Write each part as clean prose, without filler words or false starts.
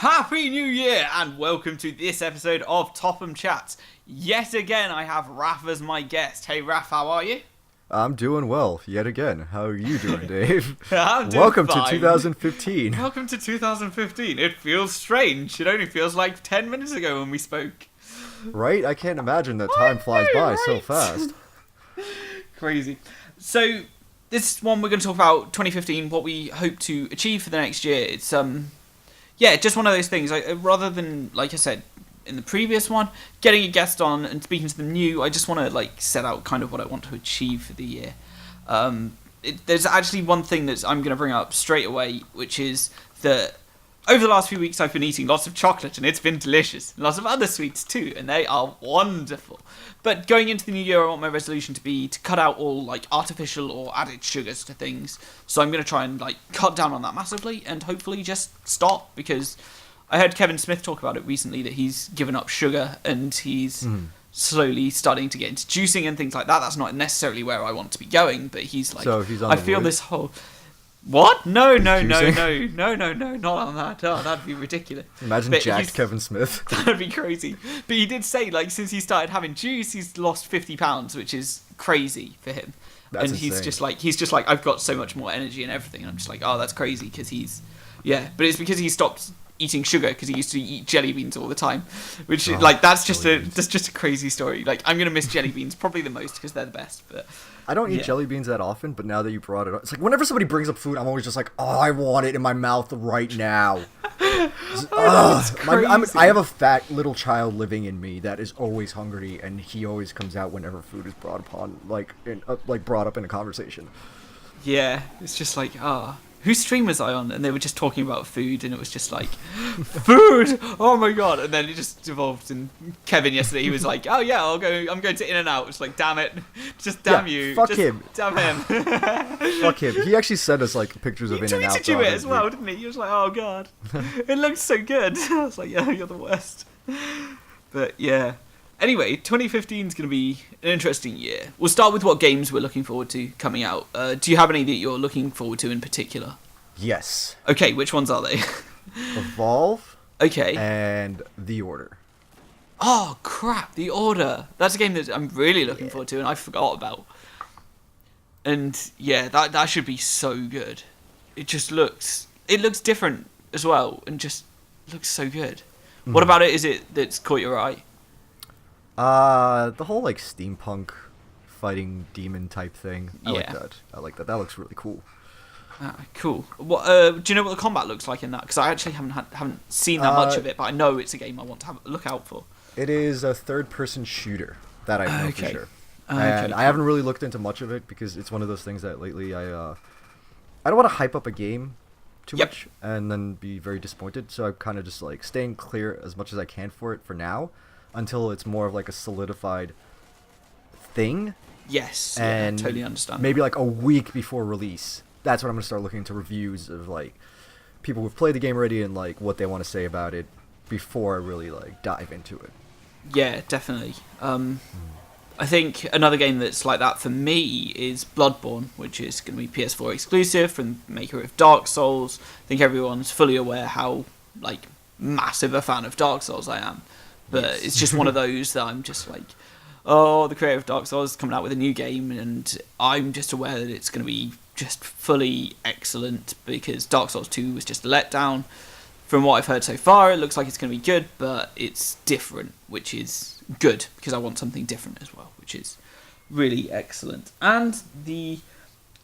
Happy New Year and welcome to this episode of Topham Chats. Yet again, I have Raf as my guest. Hey Raf, how are you? I'm doing well, yet again. How are you doing, Dave? I'm doing Welcome fine. to 2015. Welcome to 2015. It feels strange. It only feels like 10 minutes ago when we spoke. Right? I can't imagine that time flies by so fast. Crazy. So, this one we're going to talk about 2015, what we hope to achieve for the next year. It's just one of those things. Rather than, like I said in the previous one, getting a guest on and speaking to them new, I just want to set out kind of what I want to achieve for the year. There's actually one thing that I'm going to bring up straight away, which is that over the last few weeks I've been eating lots of chocolate and it's been delicious. Lots of other sweets too, and they are wonderful. But going into the new year, I want my resolution to be to cut out all artificial or added sugars to things. So I'm going to try and cut down on that massively and hopefully just stop, because I heard Kevin Smith talk about it recently, that he's given up sugar and he's slowly starting to get into juicing and things like that. That's not necessarily where I want to be going, but he's like, so he's on I the feel wood? this whole... What? No, not Juicing? on that. Oh, that'd be ridiculous. Imagine But jacked Kevin Smith. That'd be crazy. But he did say, since he started having juice, he's lost 50 pounds, which is crazy for him. That's and he's insane. just like, I've got so much more energy and everything. And I'm just like, oh, that's crazy, because but it's because he stopped eating sugar, because he used to eat jelly beans all the time, which that's just a crazy story. I'm gonna miss jelly beans probably the most because they're the best. But I don't eat jelly beans that often, but now that you brought it up, it's like whenever somebody brings up food, I'm always just like, oh, I want it in my mouth right now. I have a fat little child living in me that is always hungry, and he always comes out whenever food is brought upon, brought up in a conversation. Yeah, it's just whose stream was I on? And they were just talking about food, and it was just food! Oh my god! And then it just evolved, and Kevin yesterday, he was like, oh yeah, I'm going to In-N-Out. It's like, damn it. Just damn you. Fuck just him. Damn him. Fuck him. He actually sent us pictures of In-N-Out. He tweeted you it as well, didn't he? He was like, oh god. It looks so good. I was like, yeah, you're the worst. But yeah. Anyway, 2015 is going to be an interesting year. We'll start with what games we're looking forward to coming out. Do you have any that you're looking forward to in particular? Yes. Okay, which ones are they? Evolve. Okay. And The Order. Oh, crap, The Order. That's a game that I'm really looking forward to, and I forgot about. And yeah, that should be so good. It looks different as well, and just looks so good. What about it is it that's caught your eye? The whole steampunk fighting demon type thing. I like that. That looks really cool. Cool. What do you know what the combat looks like in that? Because I actually haven't seen that much of it, but I know it's a game I want to have a look out for. It is a third-person shooter that I know for sure. And I haven't really looked into much of it because it's one of those things that lately I don't want to hype up a game too much and then be very disappointed. So I'm kind of just staying clear as much as I can for it for now, until it's more of a solidified thing. Yes, and I totally understand. Maybe a week before release. That's when I'm going to start looking into reviews of people who've played the game already and what they want to say about it before I really dive into it. Yeah, definitely. I think another game that's like that for me is Bloodborne, which is going to be PS4 exclusive from the maker of Dark Souls. I think everyone's fully aware how massive a fan of Dark Souls I am. But it's just one of those that I'm just oh, the creator of Dark Souls is coming out with a new game, and I'm just aware that it's going to be just fully excellent, because Dark Souls 2 was just a letdown. From what I've heard so far, it looks like it's going to be good, but it's different, which is good, because I want something different as well, which is really excellent. And the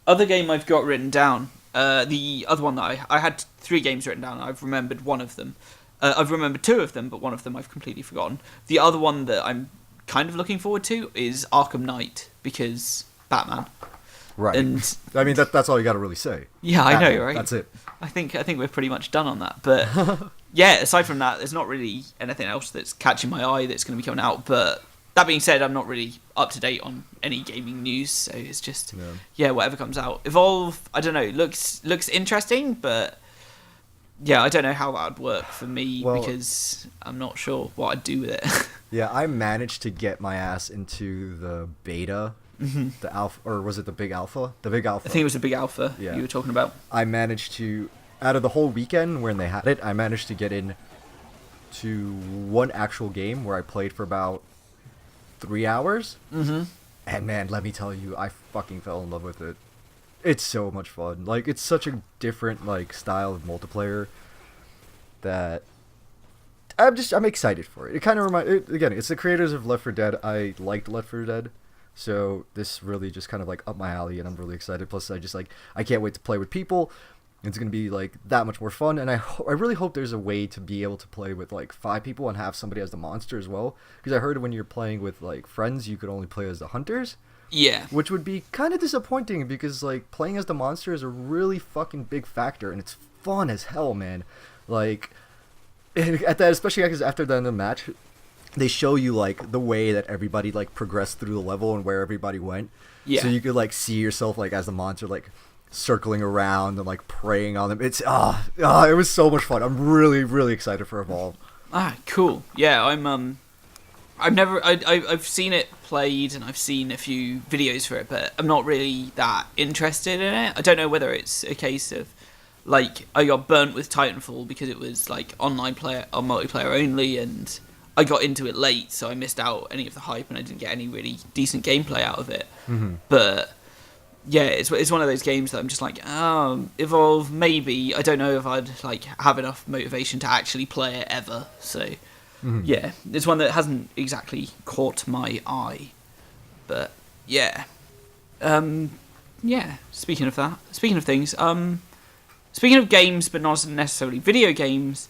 other game I've got written down, the other one that I had 3 games written down, and I've remembered one of them. I've remembered 2 of them, but one of them I've completely forgotten. The other one that I'm kind of looking forward to is Arkham Knight, because Batman. Right. And I mean, that's all you got to really say. Yeah, Batman, I know, right? That's it. I think we're pretty much done on that. But yeah, aside from that, there's not really anything else that's catching my eye that's going to be coming out. But that being said, I'm not really up to date on any gaming news, so it's just whatever comes out. Evolve, I don't know, looks interesting, but yeah, I don't know how that would work for me, because I'm not sure what I'd do with it. Yeah, I managed to get my ass into the beta, the alpha, or was it the big alpha? The big alpha. I think it was the big alpha you were talking about. I managed to out of the whole weekend when they had it, I managed to get in to one actual game where I played for about 3 hours. Mm-hmm. And man, let me tell you, I fucking fell in love with it. It's so much fun. Like, it's such a different, like, style of multiplayer that I'm excited for it. It kind of again, it's the creators of Left 4 Dead. I liked Left 4 Dead, so this really just kind of like up my alley, and I'm really excited. Plus, I can't wait to play with people. It's gonna be like that much more fun, and I really hope there's a way to be able to play with like 5 people and have somebody as the monster as well. Because I heard when you're playing with like friends, you could only play as the hunters. Yeah. Which would be kind of disappointing because like playing as the monster is a really fucking big factor, and it's fun as hell, man. Like, at that, especially because after the end of the match, they show you like the way that everybody like progressed through the level and where everybody went. Yeah. So you could like see yourself like as the monster, like circling around and like preying on them. It's it was so much fun. I'm really, really excited for Evolve. Cool. Yeah, I've seen it played and I've seen a few videos for it, but I'm not really that interested in it. I don't know whether it's a case of like I got burnt with Titanfall because it was like online player or multiplayer only, and I got into it late, so I missed out any of the hype and I didn't get any really decent gameplay out of it. Mm-hmm. But yeah, it's one of those games that I'm just like, Evolve, maybe. I don't know if I'd like have enough motivation to actually play it ever. So yeah, it's one that hasn't exactly caught my eye. But yeah, yeah. Speaking of things, speaking of games, but not necessarily video games.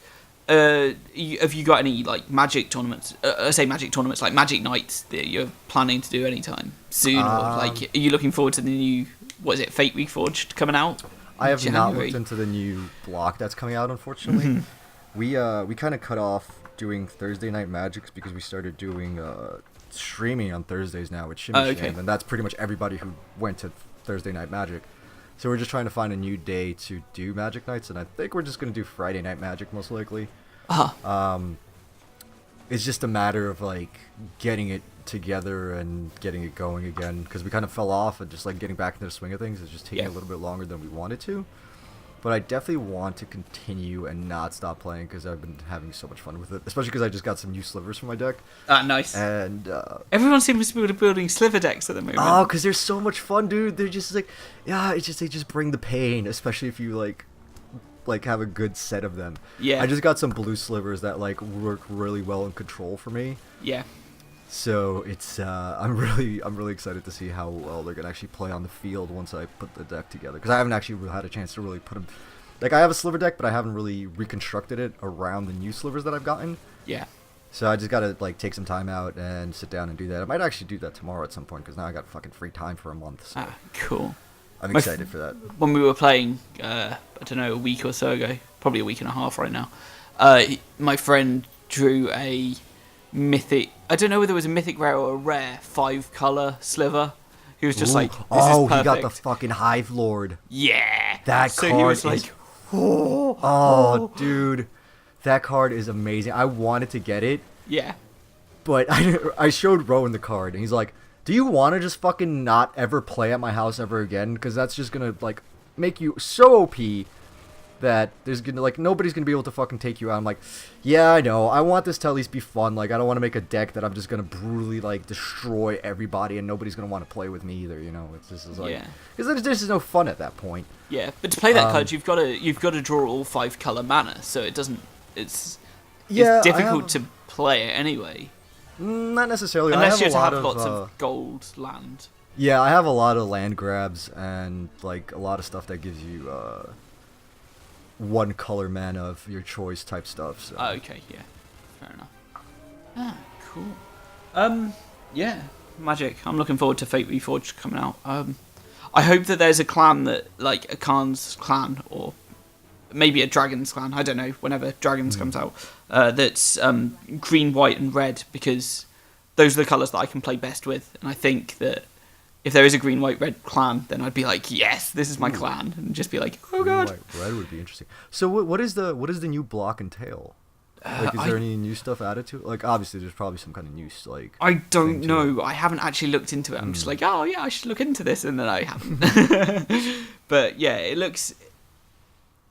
Have you got any like Magic tournaments? I say Magic tournaments, like Magic nights that you're planning to do anytime soon, or like are you looking forward to the new? What is it, Fate Reforged coming out? I have not looked into the new block that's coming out, unfortunately. We kind of cut off doing Thursday night Magics because we started doing streaming on Thursdays now with Shimmy Sham, and that's pretty much everybody who went to Thursday night Magic. So we're just trying to find a new day to do Magic nights, and I think we're just going to do Friday night Magic most likely. It's just a matter of like getting it together and getting it going again, because we kind of fell off, and just like getting back into the swing of things is just taking a little bit longer than we wanted to. But I definitely want to continue and not stop playing because I've been having so much fun with it, especially because I just got some new slivers for my deck. Nice. And everyone seems to be building sliver decks at the moment. Oh, because they're so much fun, dude. They're just like, it's just they just bring the pain, especially if you like have a good set of them. Yeah. I just got some blue slivers that like work really well in control for me. Yeah. So it's I'm really excited to see how well they're gonna actually play on the field once I put the deck together, because I haven't actually had a chance to really put them. Like, I have a sliver deck, but I haven't really reconstructed it around the new slivers that I've gotten. Yeah. So I just gotta like take some time out and sit down and do that. I might actually do that tomorrow at some point, because now I got fucking free time for a month. So cool. I'm excited for that. When we were playing, I don't know, a week or so ago, probably a week and a half right now, my friend drew a mythic, I don't know whether it was a mythic rare or a rare 5-color sliver. He was just like, this is perfect. He got the fucking Hive Lord. Yeah. That so card he was is like, dude, that card is amazing. I wanted to get it. Yeah. But I showed Rowan the card, and he's like, do you want to just fucking not ever play at my house ever again? Because that's just going to, like, make you so OP that there's gonna, like, nobody's going to be able to fucking take you out. I'm like, yeah, I know. I want this to at least be fun. Like, I don't want to make a deck that I'm just going to brutally, like, destroy everybody, and nobody's going to want to play with me either, you know? It's just like, because there's no fun at that point. Yeah, but to play that card, you've got to draw all 5-color mana, so it doesn't. It's difficult to play it anyway. Not necessarily. Unless you have lots of gold land. Yeah, I have a lot of land grabs and like a lot of stuff that gives you 1-color mana of your choice type stuff. So. Okay, yeah, fair enough. Cool. Yeah, Magic. I'm looking forward to Fate Reforged coming out. I hope that there's a clan that, like a Khan's clan or maybe a Dragon's clan, I don't know, whenever Dragons comes out, that's green, white and red, because those are the colours that I can play best with, and I think that if there is a green, white, red clan, then I'd be like, yes, this is my clan, and just be like, oh god. Green, white, red would be interesting. So what is the new block entail? Like, is there any new stuff added to it? Like, obviously, there's probably some kind of new, like... I don't know. I haven't actually looked into it. I'm just like, oh, yeah, I should look into this, and then I haven't. But, yeah, it looks...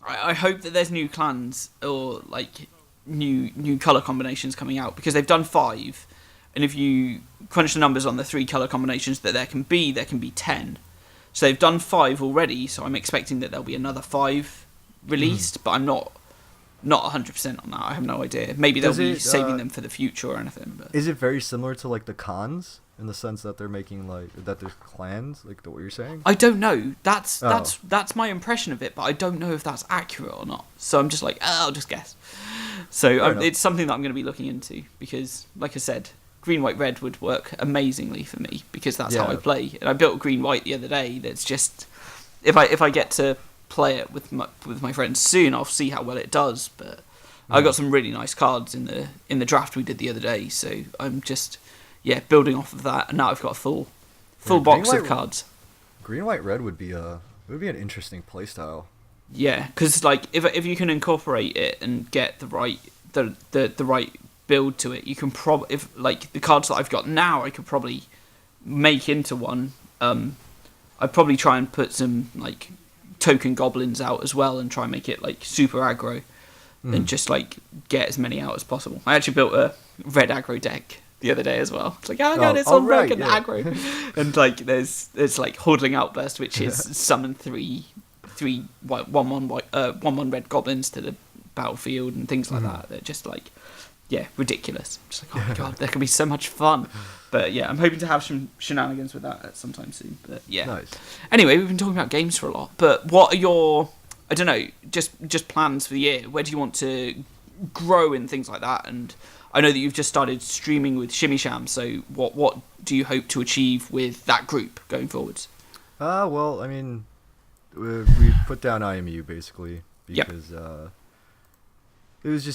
I hope that there's new clans or like new color combinations coming out, because they've done 5, and if you crunch the numbers on the 3 color combinations that there can be 10. So they've done 5 already, so I'm expecting that there'll be another 5 released, but I'm not 100% on that. I have no idea. Maybe they'll be saving them for the future or anything. But. Is it very similar to like the cons in the sense that they're making like that there's clans, like what you're saying? I don't know. That's my impression of it, but I don't know if that's accurate or not. So I'm just like, I'll just guess. So it's something that I'm going to be looking into, because, like I said, green, white, red would work amazingly for me, because that's how I play. And I built green, white the other day. That's just, if I get to play it with my friends soon, I'll see how well it does. But I got some really nice cards in the draft we did the other day, so I'm just building off of that, and now I've got a full box of cards. Green, white, red would be an interesting playstyle. Yeah, because like if you can incorporate it and get the right build to it, you can if like the cards that I've got now, I could probably make into one. I'd probably try and put some like token goblins out as well, and try and make it like super aggro, and just like get as many out as possible. I actually built a red aggro deck the other day as well. It's like, oh god, it's on red and aggro, and like there's like Hordling Outburst, which is summon 3 1/1 red goblins to the battlefield and things like that. They're just like, ridiculous. Just like, oh my god, there can be so much fun. But yeah, I'm hoping to have some shenanigans with that at some time soon. But yeah. Nice. Anyway, we've been talking about games for a lot, but what are your, I don't know, just plans for the year? Where do you want to grow in things like that? And I know that you've just started streaming with Shimmy Sham, so what do you hope to achieve with that group going forwards? Well, I mean, we put down IMU basically because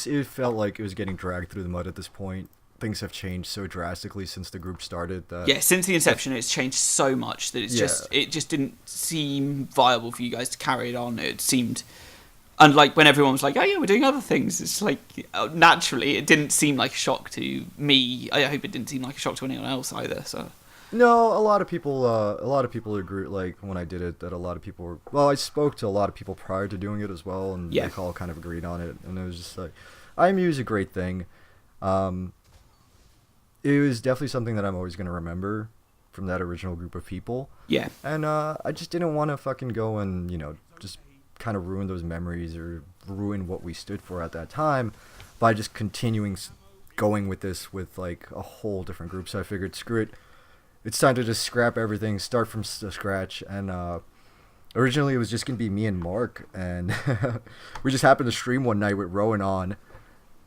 it felt like it was getting dragged through the mud at this point. Things have changed so drastically since the group started that since the inception it's changed so much that it just didn't seem viable for you guys to carry it on. It seemed, and like when everyone was like, oh yeah, we're doing other things, it's like naturally it didn't seem like a shock to me. I hope it didn't seem like a shock to anyone else either. So no, a lot of people agree. Like when I did it, that a lot of people were. Well, I spoke to a lot of people prior to doing it as well, and they all kind of agreed on it. And it was just like, IMU is a great thing. It was definitely something that I'm always going to remember from that original group of people. Yeah. And I just didn't want to fucking go and just kind of ruin those memories or ruin what we stood for at that time by just continuing going with this with like a whole different group. So I figured, screw it. It's time to just scrap everything, start from scratch. And originally it was just going to be me and Mark. And we just happened to stream one night with Rowan on.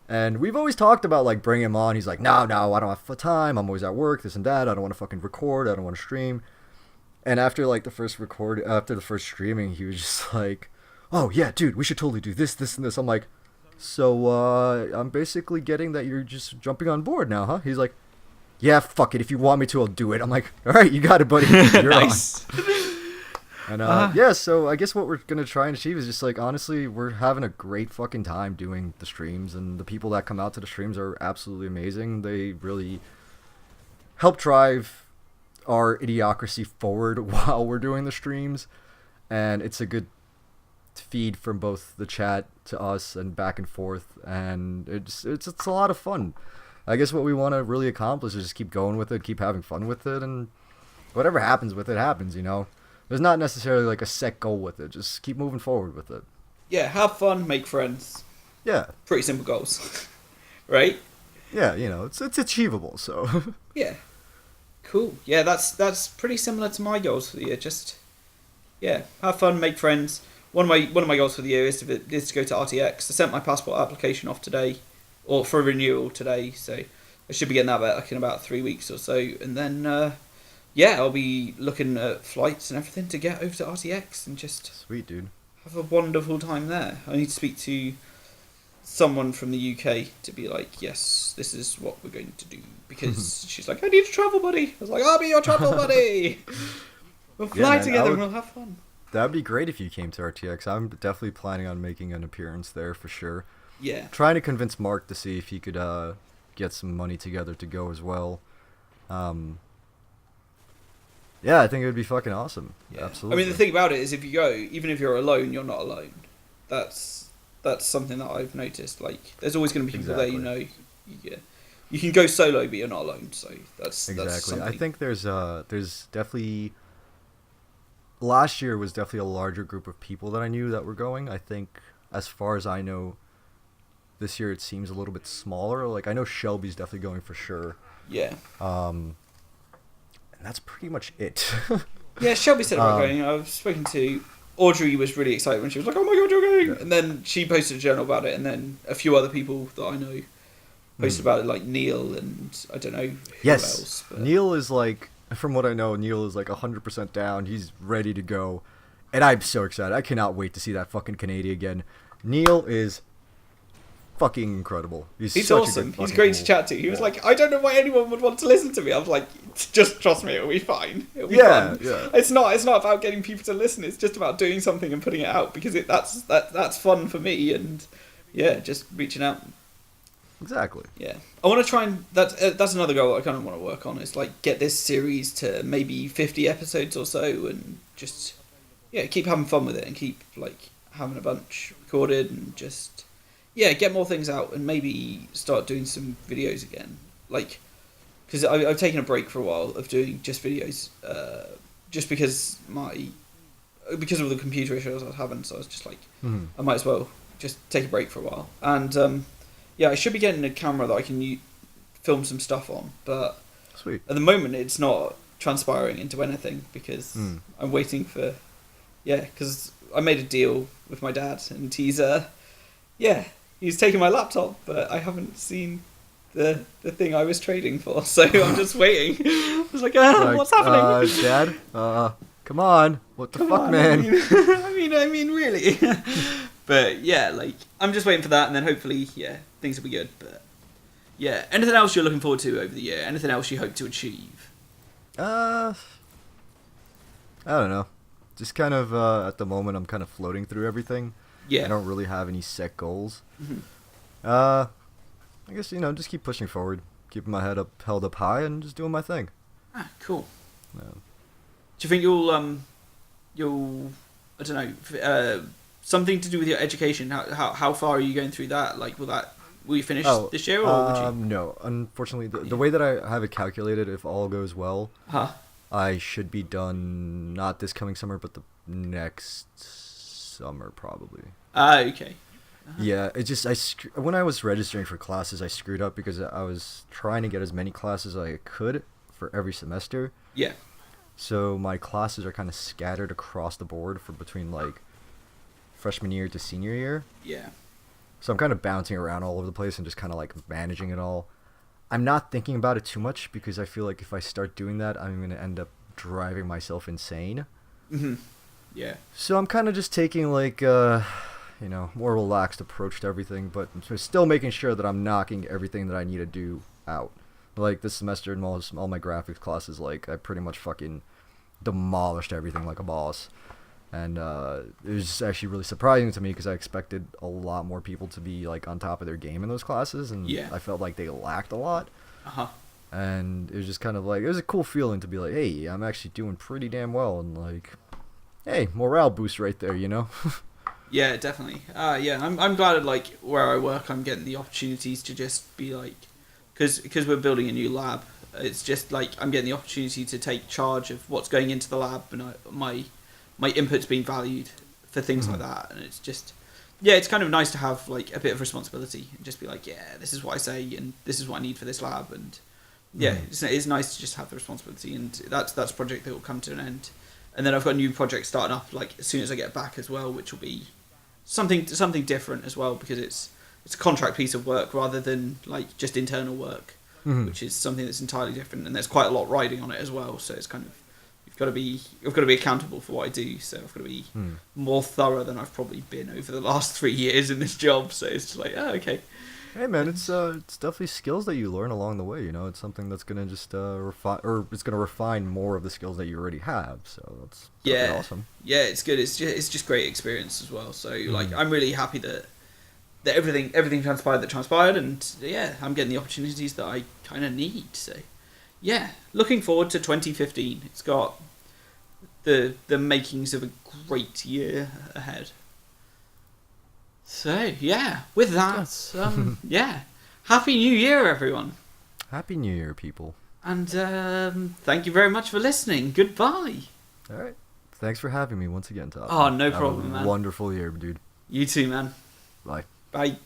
And we've always talked about like bringing him on. He's like, no, I don't have time. I'm always at work, this and that. I don't want to fucking record. I don't want to stream. And after like the first streaming, he was just like, oh yeah, dude, we should totally do this, and this. I'm like, so I'm basically getting that you're just jumping on board now, huh? He's like, yeah, fuck it. If you want me to, I'll do it. I'm like, all right, you got it, buddy. You're nice. On. And so I guess what we're gonna try and achieve is just like, honestly, we're having a great fucking time doing the streams, and the people that come out to the streams are absolutely amazing. They really help drive our idiocracy forward while we're doing the streams, and it's a good feed from both the chat to us and back and forth, and it's a lot of fun. I guess what we want to really accomplish is just keep going with it, keep having fun with it, and whatever happens with it happens, There's not necessarily like a set goal with it. Just keep moving forward with it. Yeah, have fun, make friends. Yeah. Pretty simple goals. Right? Yeah, it's achievable, so. Yeah. Cool. Yeah, that's pretty similar to my goals for the year. Just have fun, make friends. One of my goals for the year is to go to RTX. I sent my passport application off today, or for renewal today, so I should be getting that back in about 3 weeks or so, and then I'll be looking at flights and everything to get over to RTX and just sweet, dude, have a wonderful time there. I need to speak to someone from the UK to be like, yes, this is what we're going to do, because she's like, I need a travel buddy. I was like, I'll be your travel buddy. We'll fly together and we'll have fun. That'd be great if you came to RTX. I'm definitely planning on making an appearance there for sure. Yeah. Trying to convince Mark to see if he could get some money together to go as well. Yeah, I think it would be fucking awesome. Yeah. Absolutely. I mean, the thing about it is, if you go, even if you're alone, you're not alone. that's something that I've noticed. Like, there's always going to be people there, Exactly. you can go solo, but you're not alone. So that's Exactly. I something. think there's definitely last year was definitely a larger group of people that I knew that were going. I think as far as I know, this year it seems a little bit smaller. Like I know Shelby's definitely going for sure. Yeah. And that's pretty much it. Yeah, Shelby said about um, going. I've spoken to Audrey. Was really excited when she was like, "Oh my god, you're going!" yeah. And then she posted a journal about it, and then a few other people that I know posted about it, like Neil and I don't know who Yes, else. But Neil is like, from what I know, Neil is like 100% down. He's ready to go, and I'm so excited. I cannot wait to see that fucking Canadian again. Neil is fucking incredible. He's he's such a awesome. good He's fucking great to fool. chat to. He was Yeah. like, "I don't know why anyone would want to listen to me." I was like, "Just trust me, it'll be fine. It'll be Yeah, fun." yeah. It's not about getting people to listen. It's just about doing something and putting it out because that's fun for me and yeah, just reaching out. Exactly. Yeah, I want to try and that's another goal that I kind of want to work on. Is like get this series to maybe 50 episodes or so, and just keep having fun with it and keep like having a bunch recorded and just get more things out and maybe start doing some videos again. Like because I've taken a break for a while of doing just videos, just because of the computer issues I was having. So I was just like, Mhm. I might as well just take a break for a while and. I should be getting a camera that I can film some stuff on, but Sweet. at the moment it's not transpiring into anything because I'm waiting for, because I made a deal with my dad and he's taking my laptop, but I haven't seen the thing I was trading for, so I'm just waiting. I was like, Like, what's happening? Dad, come on. What the Come fuck, on, man? I mean, really. But yeah, like I'm just waiting for that, and then hopefully, things will be good. But yeah, anything else you're looking forward to over the year? Anything else you hope to achieve? I don't know. Just kind of, at the moment, I'm kind of floating through everything. Yeah. I don't really have any set goals. Mm-hmm. I guess, just keep pushing forward. Keeping my head held up high and just doing my thing. Ah, cool. Yeah. Do you think you'll I don't know, something to do with your education? How far are you going through that? Like, will you finish this year, or would you? No. Unfortunately, the way that I have it calculated, if all goes well, I should be done not this coming summer, but the next summer probably. Okay. Yeah, it just when I was registering for classes, I screwed up because I was trying to get as many classes as I could for every semester. Yeah. So my classes are kind of scattered across the board for between like freshman year to senior year. Yeah. So I'm kind of bouncing around all over the place and just kind of like managing it all. I'm not thinking about it too much because I feel like if I start doing that, I'm going to end up driving myself insane. Mm-hmm. Yeah. So I'm kind of just taking like more relaxed approach to everything, but I'm still making sure that I'm knocking everything that I need to do out. Like this semester in all my graphics classes, like I pretty much fucking demolished everything like a boss. And it was actually really surprising to me because I expected a lot more people to be like on top of their game in those classes, and I felt like they lacked a lot. And it was just kind of like, it was a cool feeling to be like, hey, I'm actually doing pretty damn well, and like, hey, morale boost right there, Yeah, definitely. I'm glad at like where I work, I'm getting the opportunities to just be like, because we're building a new lab. It's just like I'm getting the opportunity to take charge of what's going into the lab, and my input's being valued for things like that, and it's just it's kind of nice to have like a bit of responsibility and just be like, this is what I say and this is what I need for this lab, and it's nice to just have the responsibility, and that's a project that will come to an end, and then I've got a new project starting up like as soon as I get back as well, which will be something different as well, because it's a contract piece of work rather than like just internal work, which is something that's entirely different, and there's quite a lot riding on it as well, so it's kind of I've got to be accountable for what I do, so I've got to be more thorough than I've probably been over the last 3 years in this job. So it's just like, okay. Hey man, it's definitely skills that you learn along the way. It's something that's gonna just refine, or it's gonna refine more of the skills that you already have. So that's awesome. Yeah, it's good. It's just great experience as well. So like, I'm really happy that everything transpired, and I'm getting the opportunities that I kind of need. So. Yeah, looking forward to 2015. It's got the makings of a great year ahead. So, yeah, with that, yeah. Happy New Year, everyone. Happy New Year, people. And thank you very much for listening. Goodbye. All right. Thanks for having me once again, Topham. Oh, no problem, man. Wonderful year, dude. You too, man. Bye. Bye.